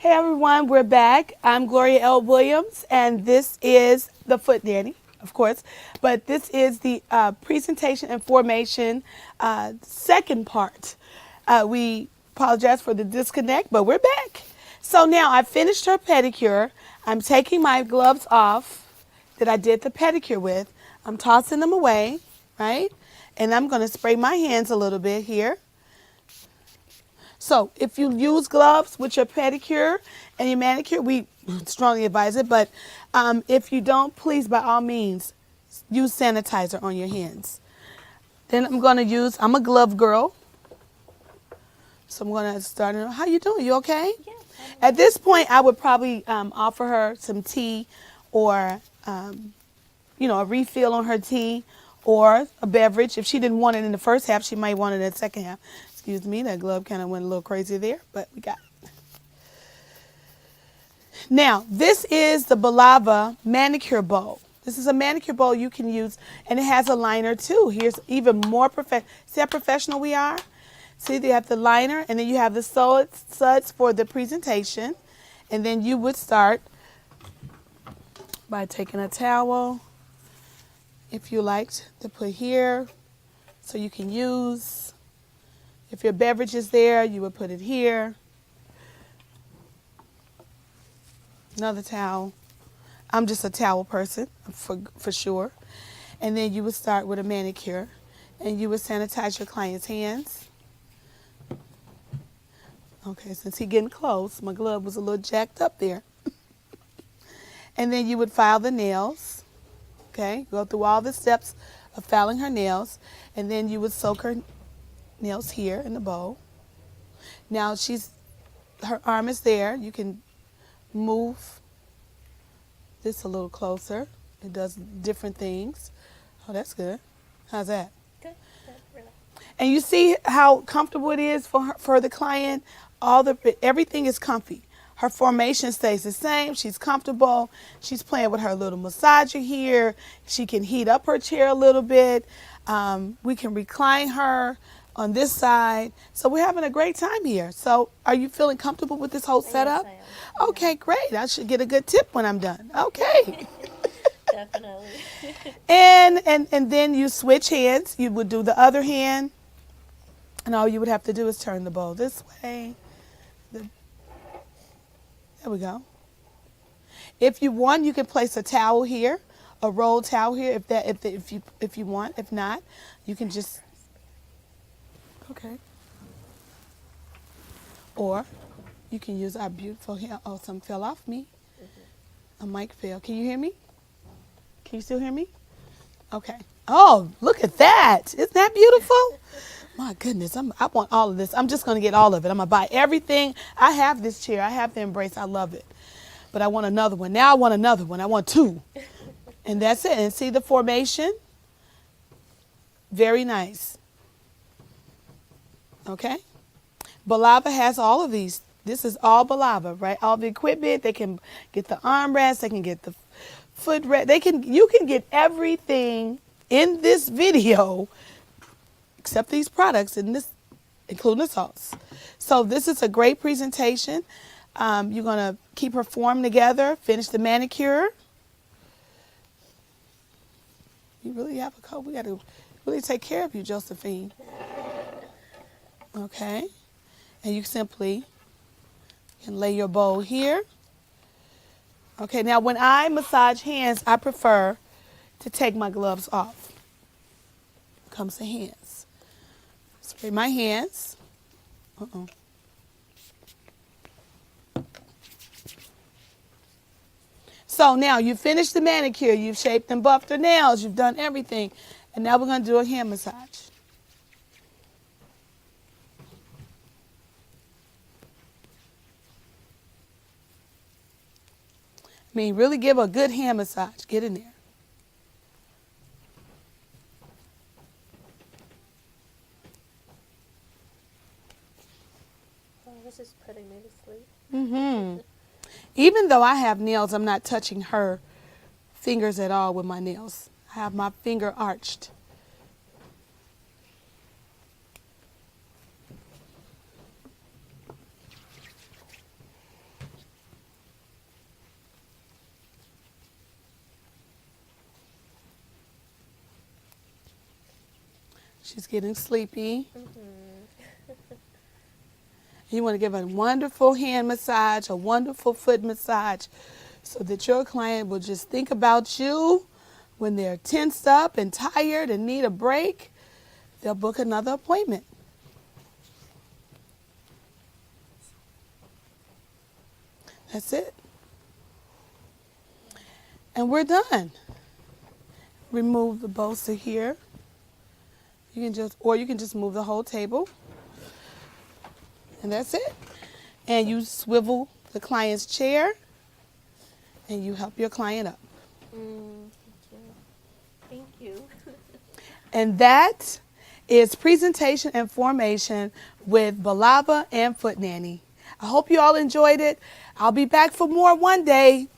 Hey everyone, we're back. I'm Gloria L. Williams, and this is the Foot Nanny, of course. But this is the presentation and formation second part. We apologize for the disconnect, but we're back. So now I finished her pedicure. I'm taking my gloves off that I did the pedicure with. I'm tossing them away, right? And I'm going to spray my hands a little bit here. So if you use gloves with your pedicure and your manicure, we strongly advise it. But if you don't, please, by all means, use sanitizer on your hands. Then I'm going to use, I'm a glove girl. So I'm going to start. How you doing? You okay? Yes. At this point, I would probably offer her some tea or, a refill on her tea or a beverage. If she didn't want it in the first half, she might want it in the second half. Excuse me, that glove kind of went a little crazy there, but we got it. Now, this is the Belava manicure bowl. This is a manicure bowl you can use, and it has a liner too. Here's even more see how professional we are? See, you have the liner, and then you have the suds for the presentation. And then you would start by taking a towel, if you liked, to put here so you can use. If your beverage is there, you would put it here. Another towel. I'm just a towel person, for sure. And then you would start with a manicure, and you would sanitize your client's hands. Okay, since he's getting close, my glove was a little jacked up there. And then you would file the nails. Okay, go through all the steps of filing her nails, and then you would soak her nails here in the bowl. Now her arm is there. You can move this a little closer. It does different things. Oh, that's good. How's that? Good. Really. And you see how comfortable it is for the client. Everything is comfy. Her formation stays the same. She's comfortable. She's playing with her little massager here. She can heat up her chair a little bit. We can recline her on this side. So we're having a great time here. So are you feeling comfortable with this whole setup? Yes, I am. Okay, great. I should get a good tip when I'm done. Okay. Definitely. and then you switch hands. You would do the other hand. And all you would have to do is turn the bowl this way. There we go. If you want, you can place a towel here, a roll towel here if you want. If not, you can just okay. Or you can use our beautiful hair. Oh, some fell off me. A mic fell. Can you hear me? Can you still hear me? Okay. Oh, look at that. Isn't that beautiful? My goodness, I want all of this. I'm just going to get all of it. I'm going to buy everything. I have this chair. I have the Embrace. I love it. But I want another one. Now I want another one. I want two. And that's it. And see the formation? Very nice. Okay? Belava has all of these. This is all Belava, right? All the equipment. They can get the armrest. They can get the footrest. You can get everything in this video except these products, including the salts. So this is a great presentation. You're going to keep her form together, finish the manicure. You really have a coat. We got to really take care of you, Josephine. Okay. And you simply can lay your bowl here. Okay, now when I massage hands, I prefer to take my gloves off. Comes to hands. Spray my hands. So now you finished the manicure. You've shaped and buffed her nails. You've done everything. And now we're going to do a hand massage. I mean, really give a good hand massage. Get in there. This is putting me to sleep. Mm-hmm. Even though I have nails, I'm not touching her fingers at all with my nails. I have my finger arched. She's getting sleepy. Mm-hmm. You want to give a wonderful hand massage, a wonderful foot massage, so that your client will just think about you when they're tensed up and tired and need a break. They'll book another appointment. That's it. And we're done. Remove the bolster here. You can just move the whole table. And that's it. And you swivel the client's chair and you help your client up. Thank you. And that is presentation and formation with Belava and Footnanny. I hope you all enjoyed it. I'll be back for more one day.